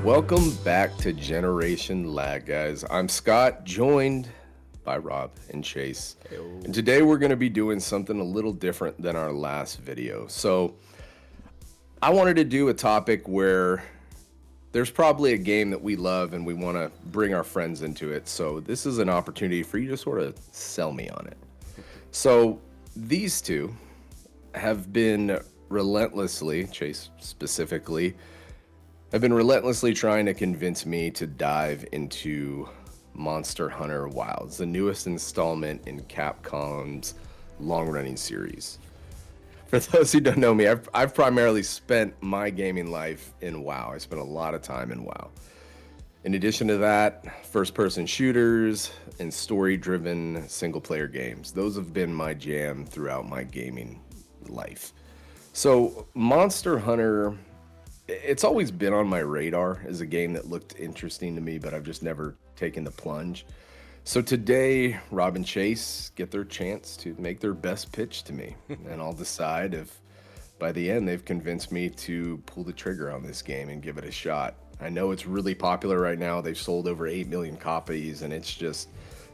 Welcome back to Generation Lag, guys. I'm Scott, joined by Rob and Chase. And today we're going to be doing something a little different than our last video. So I wanted to do a topic where there's probably a game that we love and we want to bring our friends into it. So this is an opportunity for you to sort of sell me on it. So these two have been relentlessly, Chase specifically, have been relentlessly trying to convince me to dive into Monster Hunter Wilds, the newest installment in Capcom's long-running series. For those who don't know me, I've primarily spent my gaming life in WoW. I spent a lot of time in WoW. In addition to that, first-person shooters and story-driven single-player games. Those have been my jam throughout my gaming life. So Monster Hunter, it's always been on my radar as a game that looked interesting to me, but I've just never taken the plunge. So today, Rob and Chase get their chance to make their best pitch to me, and I'll decide if by the end they've convinced me to pull the trigger on this game and give it a shot. I know it's really popular right now. They've sold over 8 million copies, and it's just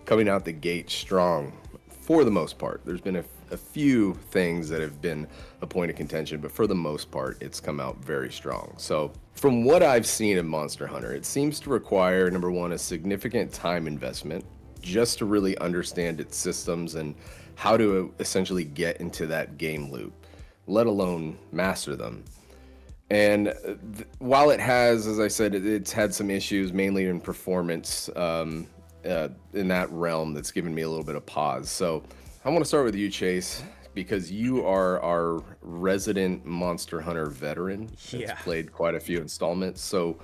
coming out the gate strong for the most part. There's been a few things that have been a point of contention, but for the most part, it's come out very strong. So from what I've seen of Monster Hunter, it seems to require, number one, a significant time investment just to really understand its systems and how to essentially get into that game loop, let alone master them. And while it has, as I said, it's had some issues, mainly in performance in that realm that's given me a little bit of pause. So I want to start with you, Chase, because you are our resident Monster Hunter veteran that's played quite a few installments. So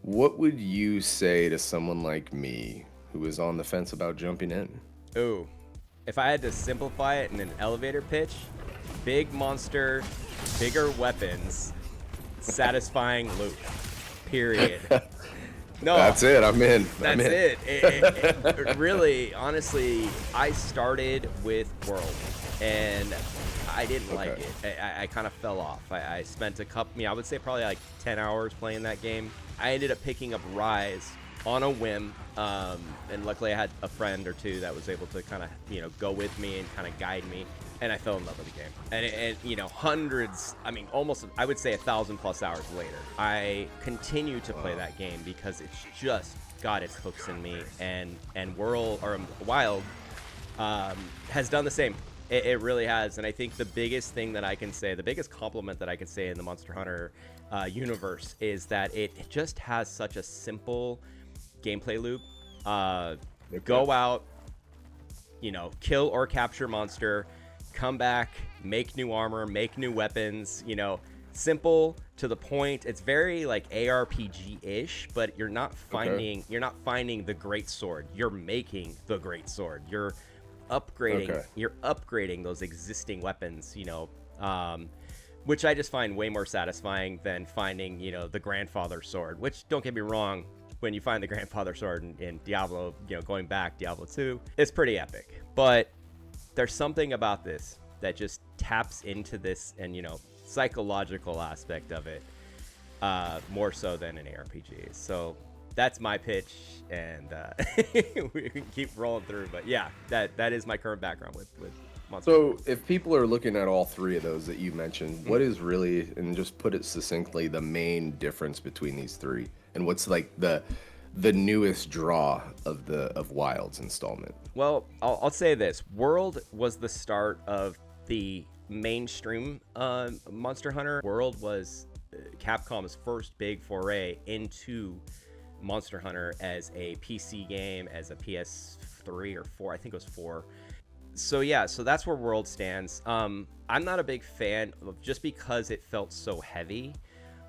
what would you say to someone like me who is on the fence about jumping in? Ooh, if I had to simplify it in an elevator pitch, big monster, bigger weapons, satisfying loop, period. No, that's it. I'm in. That's it. It really, honestly, I started with World, and I didn't like it. I kind of fell off. I spent I would say probably like 10 hours playing that game. I ended up picking up Rise on a whim, and luckily I had a friend or two that was able to kind of, go with me and kind of guide me, and I fell in love with the game. And hundreds, almost, I would say 1,000+ hours later, I continue to play that game because it's just got its hooks in me, and Wild has done the same. It really has. And I think the biggest thing that I can say, the biggest compliment that I can say in the Monster Hunter universe is that it just has such a simple gameplay loop. Go out, kill or capture monster, come back, make new armor, make new weapons, simple to the point. It's very like ARPG-ish, but you're not finding the great sword. You're making the great sword. You're upgrading those existing weapons, which I just find way more satisfying than finding, the grandfather sword, which, don't get me wrong, when you find the grandfather sword in Diablo, going back, Diablo 2, it's pretty epic. But there's something about this that just taps into this and, psychological aspect of it, more so than an ARPG. So that's my pitch, and we can keep rolling through. But yeah, that is my current background with Monster Hunter. So if people are looking at all three of those that you mentioned, what is really, and just put it succinctly, the main difference between these three? And what's like the newest draw of Wilds installment? Well, I'll say this: World was the start of the mainstream Monster Hunter. World was Capcom's first big foray into Monster Hunter as a PC game, as a PS3 or 4. I think it was 4. So yeah, so that's where World stands. I'm not a big fan of, just because it felt so heavy.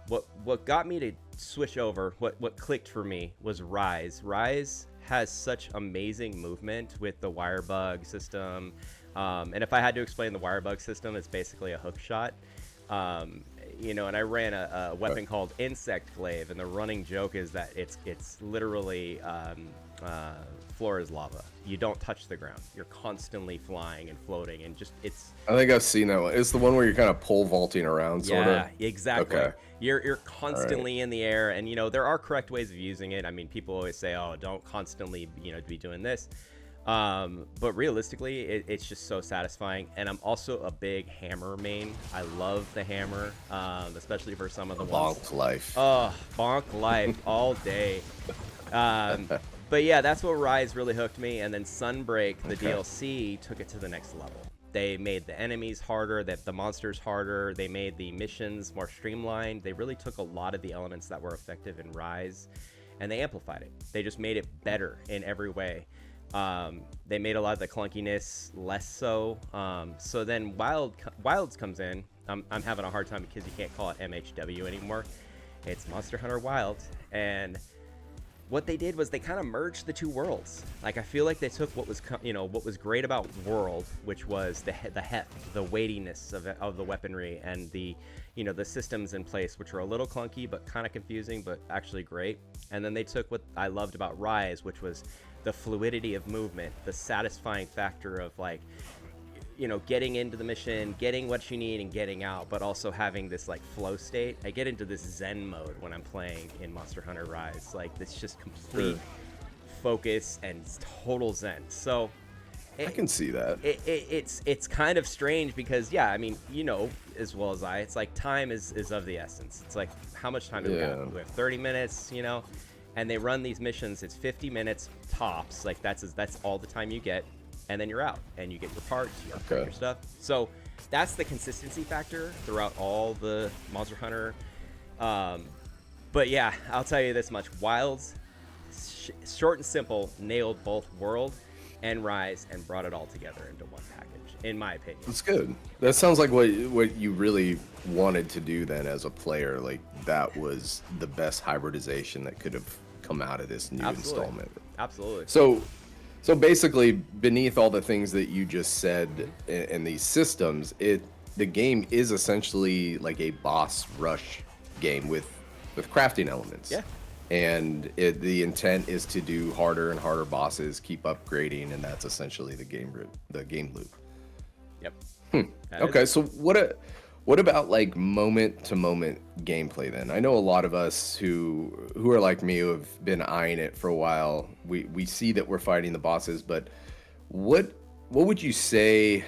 What got me to switch over, what clicked for me, was Rise. Rise has such amazing movement with the wire bug system. And if I had to explain the wire bug system, it's basically a hook shot. And I ran a weapon called Insect Glaive, and the running joke is that it's literally floor is lava. You don't touch the ground. You're constantly flying and floating, and just I think I've seen that one. It's the one where you're kind of pole vaulting around, sort of. yeah, exactly. Okay. You're constantly in the air, and there are correct ways of using it. I mean, people always say, "Oh, don't constantly, be doing this." But realistically, it's just so satisfying. And I'm also a big hammer main. I love the hammer, especially for some of the ones. Bonk life. Oh, bonk life all day. But yeah, that's what Rise really hooked me. And then Sunbreak, the DLC, took it to the next level. They made the enemies harder, the monsters harder. They made the missions more streamlined. They really took a lot of the elements that were effective in Rise, and they amplified it. They just made it better in every way. They made a lot of the clunkiness less so. So then Wilds comes in. I'm having a hard time because you can't call it MHW anymore. It's Monster Hunter Wilds. And what they did was they kind of merged the two worlds. Like, I feel like they took what was great about World, which was the heft, the weightiness of the weaponry, and the systems in place, which were a little clunky but kind of confusing, but actually great. And then they took what I loved about Rise, which was the fluidity of movement, the satisfying factor of getting into the mission, getting what you need, and getting out, but also having this flow state. I get into this Zen mode when I'm playing in Monster Hunter Rise, this just complete focus and total Zen. So I can see that. It's kind of strange because as well as I, it's like time is of the essence. It's like, how much time do we have? We have 30 minutes, and they run these missions. It's 50 minutes tops. That's all the time you get. And then you're out, and you get your parts, you get your stuff. So that's the consistency factor throughout all the Monster Hunter. But yeah, I'll tell you this much: Wilds, short and simple, nailed both World and Rise, and brought it all together into one package, in my opinion. That's good. That sounds like what you really wanted to do then as a player. Like, that was the best hybridization that could have come out of this new installment. Absolutely. So basically, beneath all the things that you just said in these systems, the game is essentially like a boss rush game with crafting elements. Yeah. And the intent is to do harder and harder bosses, keep upgrading, and that's essentially the game loop. Yep. Okay, so what about moment to moment gameplay then? I know a lot of us who are like me, who have been eyeing it for a while. We see that we're fighting the bosses, but what would you say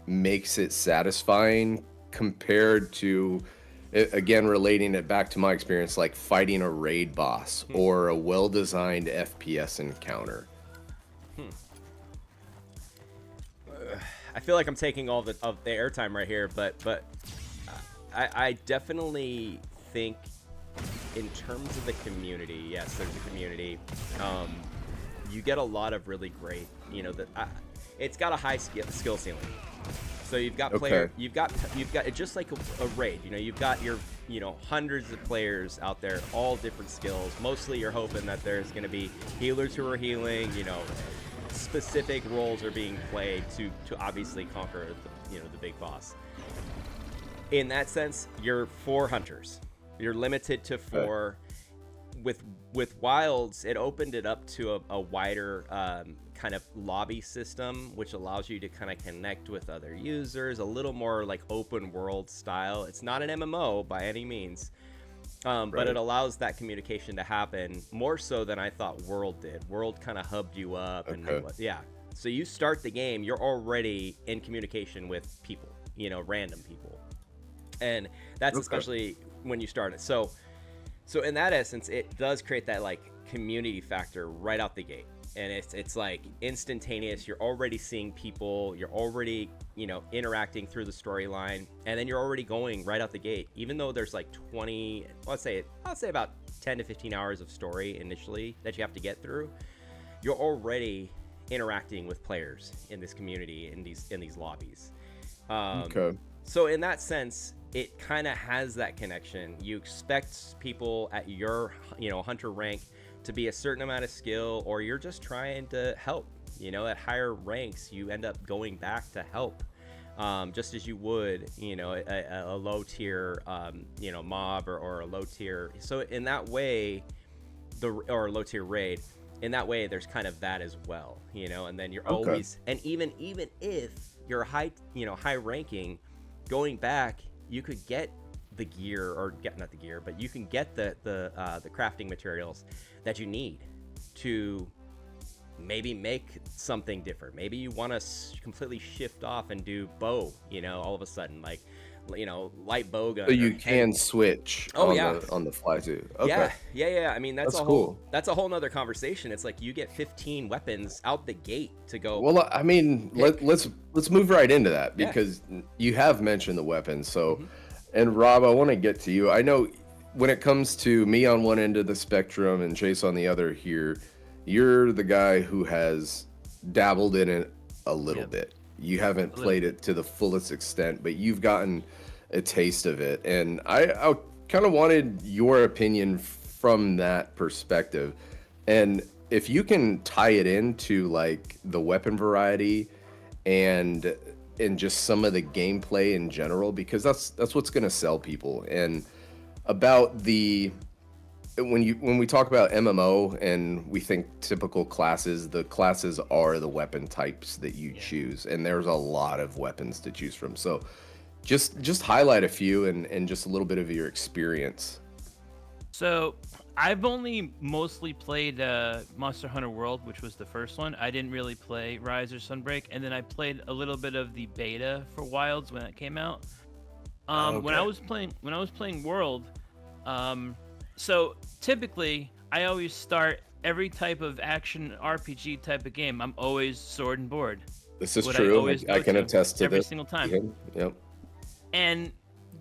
makes it satisfying compared to, again, relating it back to my experience, like fighting a raid boss or a well-designed FPS encounter? I feel like I'm taking all of the airtime right here, but I definitely think in terms of the community, yes, there's a community. You get a lot of really great, it's got a high skill ceiling. So you've got you've got just like a raid. You've got your hundreds of players out there, all different skills. Mostly you're hoping that there's going to be healers who are healing. Specific roles are being played to obviously conquer the big boss. In that sense, you're 4 hunters. You're limited to 4. With Wilds, it opened it up to a wider kind of lobby system, which allows you to kind of connect with other users, a little more like open world style. It's not an MMO by any means, but it allows that communication to happen more so than I thought World did. World kind of hubbed you up, and so you start the game, you're already in communication with people, random people, and that's especially when you start it. So in that essence, it does create that community factor right out the gate, and it's like instantaneous. You're already seeing people, you're already interacting through the storyline, and then you're already going right out the gate. Even though there's 20, I'll say about 10 to 15 hours of story initially that you have to get through, you're already interacting with players in this community, in these lobbies. So in that sense, it kind of has that connection. You expect people at your hunter rank to be a certain amount of skill, or you're just trying to help. At higher ranks, you end up going back to help, just as you would a low tier mob or a low tier. So in that way, or a low tier raid, in that way, there's kind of that as well, you know. And then you're Okay. always, and even if you're high, you know, high ranking, going back, you could get the gear, or get, not the gear, but you can get the crafting materials that you need to maybe make something different. Maybe you want to completely shift off and do bow, you know, all of a sudden, like, you know, light bow gun. So you can switch Oh, on yeah. the fly too. Okay. Yeah. I mean, that's That's a whole cool. that's a whole nother conversation. It's like you get 15 weapons out the gate to go. Well, I mean, pick. let's move right into that, Yeah. because you have mentioned the weapons. So, and Rob, I want to get to you. I know when it comes to me on one end of the spectrum and Chase on the other here, you're the guy who has dabbled in it a little bit. You haven't played it to the fullest extent, but you've gotten a taste of it. And I kind of wanted your opinion from that perspective. And if you can tie it into like the weapon variety and just some of the gameplay in general, because that's what's going to sell people. And about the when we talk about MMO and we think typical classes, the classes are the weapon types that you choose, and there's a lot of weapons to choose from. So just highlight a few and just a little bit of your experience. So I've only mostly played Monster Hunter World, which was the first one. I didn't really play Rise or Sunbreak, and then I played a little bit of the beta for Wilds when that came out. When I was playing World, so typically I always start every type of action RPG type of game. I'm always sword and board. This is true. I can attest to every this. single time. Yep. And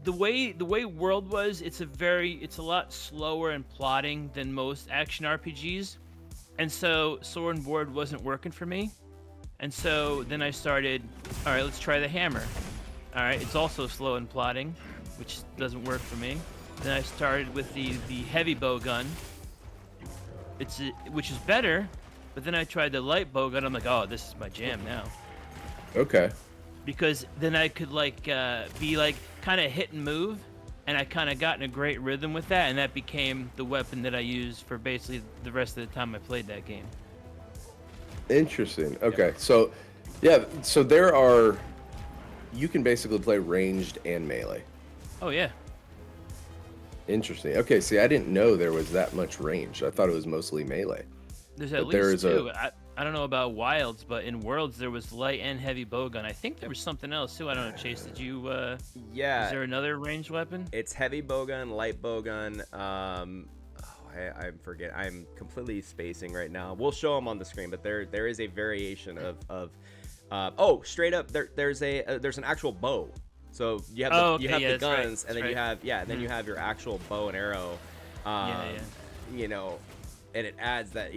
the way World was, it's a lot slower and plotting than most action RPGs, and so sword and board wasn't working for me. And so then I started, all right, let's try the hammer. All right, it's also slow and plotting, which doesn't work for me. Then I started with the heavy bow gun, which is better. But then I tried the light bow gun. I'm like, oh, this is my jam now. Okay. Because then I could be like kind of hit and move, and I kind of got in a great rhythm with that, and that became the weapon that I used for basically the rest of the time I played that game. Interesting. Okay. So you can basically play ranged and melee. Oh yeah. Interesting. Okay, see, I didn't know there was that much range. I thought it was mostly melee. There's at But there least is two. I don't know about Wilds, but in Worlds there was light and heavy bowgun. I think there was something else too. I don't know, Chase. Did you? Yeah. Is there another ranged weapon? It's heavy bowgun, light bowgun. I forget. I'm completely spacing right now. We'll show them on the screen, but there is a variation of straight up. There's an actual bow. So you have the guns, and then you have then you have your actual bow and arrow. You know, and it adds that.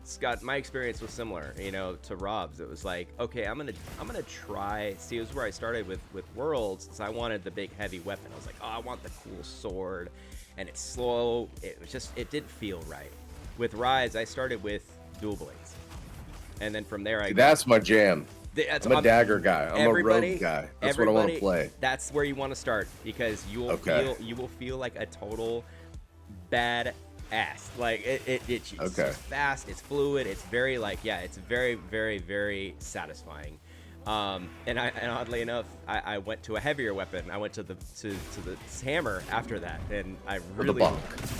Scott, my experience was similar, you know, to Rob's. It was like, okay, I'm gonna try. See, it was where I started with Worlds, since I wanted the big heavy weapon. I was like, oh, I want the cool sword, and it's slow. It didn't feel right. With Rise, I started with dual blades, and then from there That's my jam. I'm a dagger guy. I'm a rogue guy. That's what I want to play. That's where you want to start, because you will feel like a total bad ass. Like it's just fast, it's fluid, it's very it's very, very, very satisfying. And oddly enough, I went to a heavier weapon. I went to the hammer after that, and I really,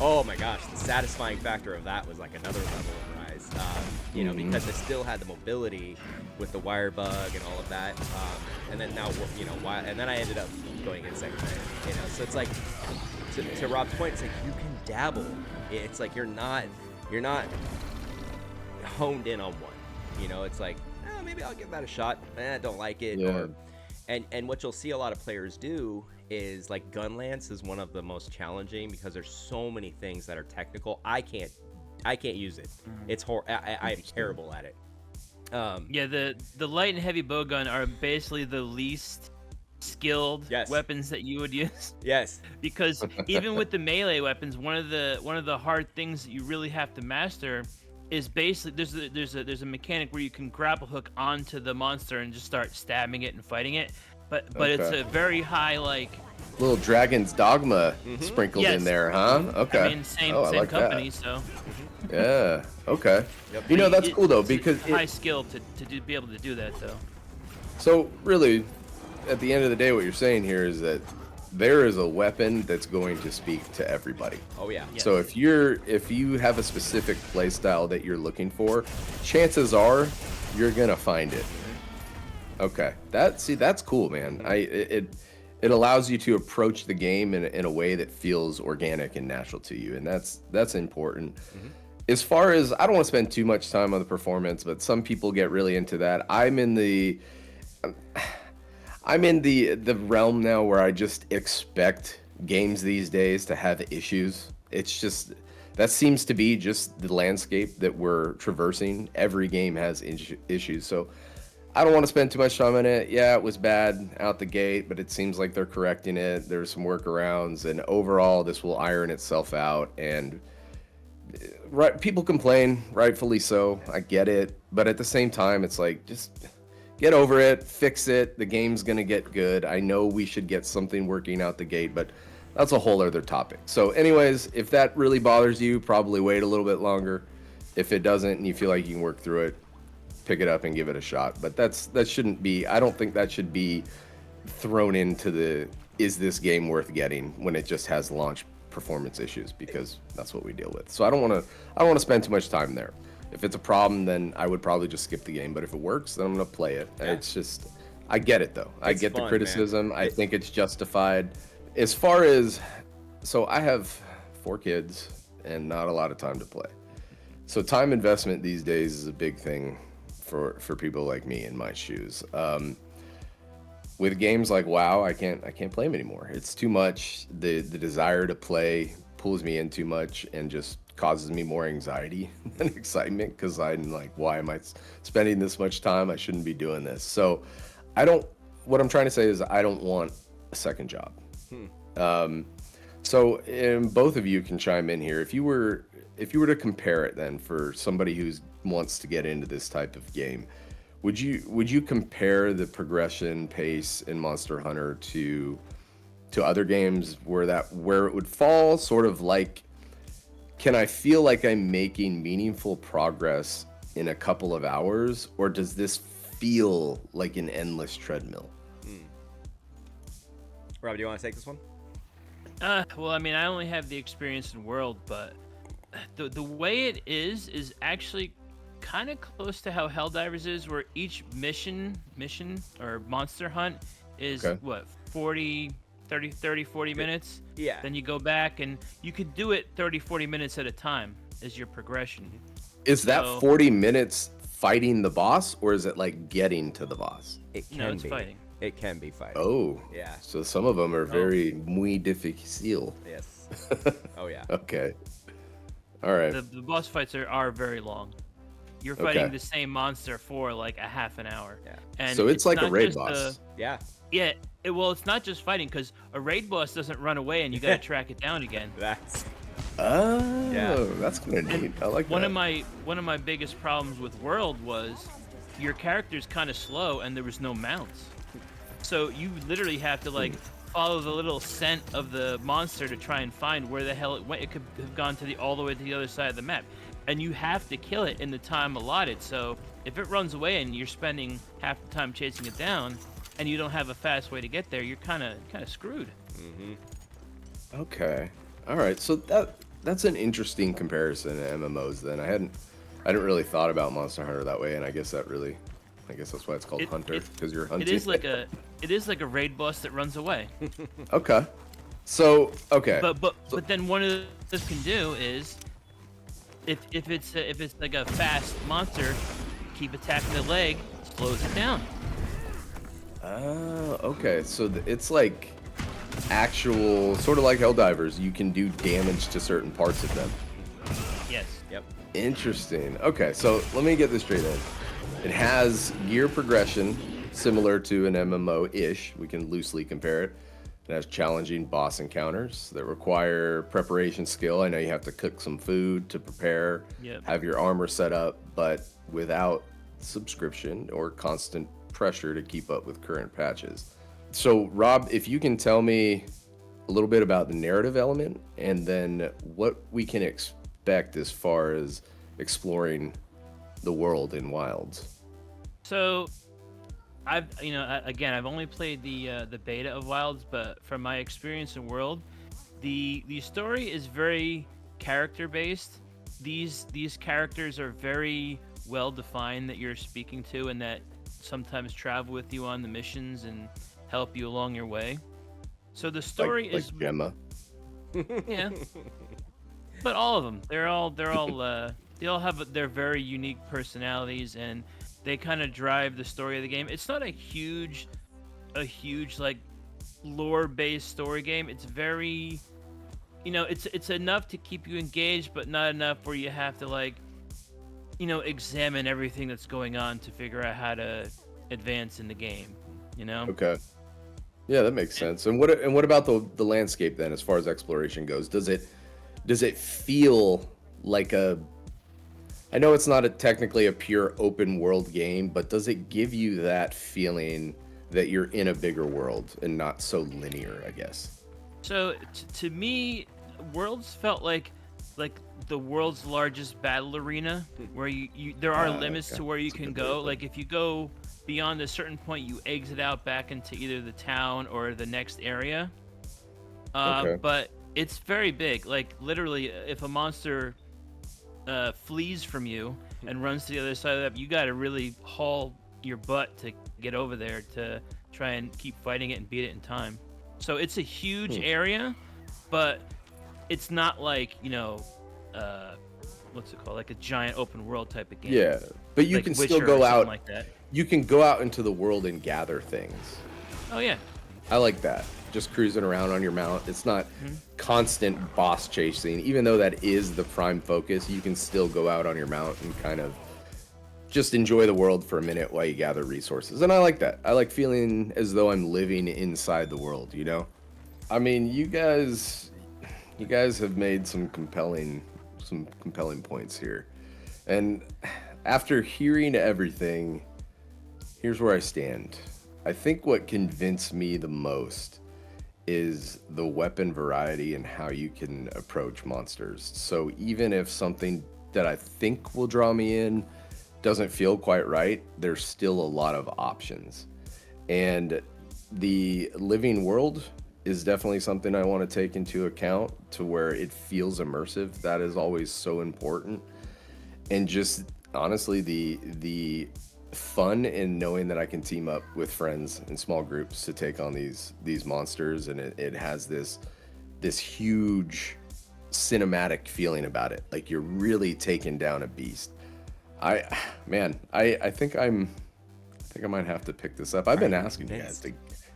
oh my gosh, the satisfying factor of that was like another level of Rise. You know, because it still had the mobility with the wire bug and all of that. And then now, you know, and then I ended up going insect player. You know, so it's like, to Rob's point, it's like you can dabble. It's like you're not honed in on one. You know, it's like, maybe I'll give that a shot. I don't like it. Yeah. And what you'll see a lot of players do is, like, gun lance is one of the most challenging, because there's so many things that are technical. I can't use it. It's I'm terrible at it. The light and heavy bowgun are basically the least skilled weapons that you would use. Yes. Because even with the melee weapons, one of the hard things that you really have to master is basically there's a mechanic where you can grapple hook onto the monster and just start stabbing it and fighting it, but it's a very high Little Dragon's Dogma sprinkled in Yes. there, huh? Okay. I mean, same I same like company, that. so Yeah. Okay. Yep. You know, that's It- cool though it's because high skill to be able to do that though. so really, at the end of the day, what you're saying here is that there is a weapon that's going to speak to everybody. Oh yeah. Yeah. So if you have a specific play style that you're looking for, chances are you're gonna find it. Okay, that's cool, man. It allows you to approach the game in a way that feels organic and natural to you, and that's important. As far as, I don't want to spend too much time on the performance, but some people get really into that. I'm in the realm now where I just expect games these days to have issues. It's just, that seems to be just the landscape that we're traversing. Every game has issues, so I don't want to spend too much time on it. Yeah, it was bad out the gate, but it seems like they're correcting it. There's some workarounds, and overall, this will iron itself out. And right, people complain, rightfully so. I get it, but at the same time, it's like, just get over it, fix it. The game's gonna get good. I know we should get something working out the gate, but that's a whole other topic. So, anyways, if that really bothers you, probably wait a little bit longer. If it doesn't, and you feel like you can work through it, pick it up and give it a shot. But that shouldn't be, I don't think that should be thrown into the, is this game worth getting, when it just has launch performance issues, because that's what we deal with. So I don't want to spend too much time there. If it's a problem, then I would probably just skip the game, but if it works, then I'm going to play it. And it's just, I get it though. I get fun, the criticism. man. I think it's justified. As far as, so I have 4 kids and not a lot of time to play. So time investment these days is a big thing for people like me in my shoes. With games like WoW, I can't play them anymore. It's too much. The desire to play pulls me in too much and just causes me more anxiety than excitement, because I'm like, why am I spending this much time? I shouldn't be doing this. So what I'm trying to say is I don't want a second job. So, and both of you can chime in here. If you were to compare it then for somebody who wants to get into this type of game, would you compare the progression pace in Monster Hunter to other games where it would fall sort of like, can I feel like I'm making meaningful progress in a couple of hours, or does this feel like an endless treadmill? Rob, do you want to take this one? Well, I mean, I only have the experience in World, but the way it is actually kind of close to how Helldivers is, where each mission or monster hunt is what, 40 minutes. Yeah. Then you go back and you could do it 30-40 minutes at a time as your progression. Is that 40 minutes fighting the boss, or is it like getting to the boss? It can No, it's be. fighting. It can be fighting. Oh, Yeah. So some of them are very muy difícil. Yes. Oh yeah. Okay. All right. The boss fights are very long. You're fighting the same monster for like a half an hour. Yeah. And So it's like a not raid just boss. Yeah. Yeah, well, it's not just fighting, because a raid boss doesn't run away and you gotta track it down again. That's Oh, Yeah. that's kind of neat. I like One that. of my biggest problems with World was your character's kind of slow and there was no mounts. So you literally have to like follow the little scent of the monster to try and find where the hell it went. It could have gone to all the way to the other side of the map, and you have to kill it in the time allotted. So if it runs away and you're spending half the time chasing it down, and you don't have a fast way to get there, you're kind of screwed. Okay. All right. So that's an interesting comparison to MMOs. Then I hadn't really thought about Monster Hunter that way, and I guess that's why it's called Hunter, because you're hunting. It is like a raid boss that runs away. Okay. So okay. But then one of this can do is if it's like a fast monster, keep attacking the leg, slows it down. Oh, okay. So it's like actual, sort of like Helldivers. You can do damage to certain parts of them. Yes. Yep. Interesting. Okay, so let me get this straight then. It has gear progression similar to an MMO-ish. We can loosely compare it. It has challenging boss encounters that require preparation skill. I know you have to cook some food to prepare, have your armor set up, but without subscription or constant pressure to keep up with current patches. So, Rob, if you can tell me a little bit about the narrative element, and then what we can expect as far as exploring the world in Wilds. So I've again I've only played the beta of Wilds, but from my experience in World, the story is very character based. These characters are very well defined that you're speaking to, and that sometimes travel with you on the missions and help you along your way. So the story Like is Gemma. yeah, but all of them they all have their very unique personalities, and they kind of drive the story of the game. It's not a huge like lore based story game. It's very, it's enough to keep you engaged, but not enough where you have to like examine everything that's going on to figure out how to advance in the game. Okay. Yeah, that makes sense. And what about the landscape then, as far as exploration goes? Does it feel like a? I know it's not technically a pure open world game, but does it give you that feeling that you're in a bigger world and not so linear, I guess? So to me, Worlds felt like the world's largest battle arena, where there are limits to where you can go. Like if you go beyond a certain point, you exit out back into either the town or the next area. But it's very big. Like literally, if a monster flees from you and runs to the other side of the map, you got to really haul your butt to get over there to try and keep fighting it and beat it in time. So it's a huge area, but it's not like what's it called, like a giant open world type of game. Yeah, but you like can Witcher still go or out. something like that. You can go out into the world and gather things. Oh yeah. I like that. Just cruising around on your mount. It's not constant boss chasing. Even though that is the prime focus, you can still go out on your mount and kind of just enjoy the world for a minute while you gather resources. And I like that. I like feeling as though I'm living inside the world, I mean, you guys have made some compelling points here. And after hearing everything, here's where I stand. I think what convinced me the most is the weapon variety and how you can approach monsters. So even if something that I think will draw me in doesn't feel quite right, there's still a lot of options. And the living world is definitely something I want to take into account to where it feels immersive. That is always so important. And just honestly, the fun in knowing that I can team up with friends in small groups to take on these monsters, and it has this huge cinematic feeling about it, like you're really taking down a beast. I think I might have to pick this up. I've been asking you guys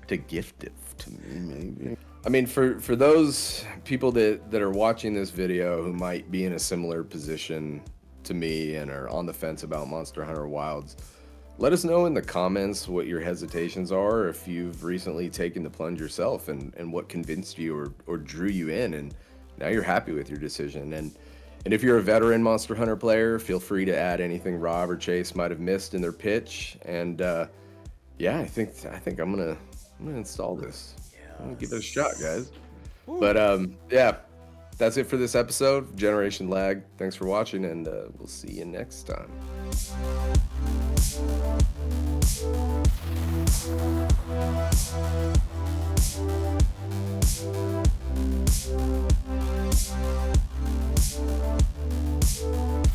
to gift it to me, maybe. I mean, for those people that are watching this video who might be in a similar position to me and are on the fence about Monster Hunter Wilds, let us know in the comments what your hesitations are, if you've recently taken the plunge yourself, and what convinced you or drew you in, and now you're happy with your decision. And if you're a veteran Monster Hunter player, feel free to add anything Rob or Chase might have missed in their pitch. And yeah, I think I'm gonna install this. I'm gonna give it a shot, guys. Woo. But yeah, that's it for this episode, Generation Lag. Thanks for watching, and we'll see you next time.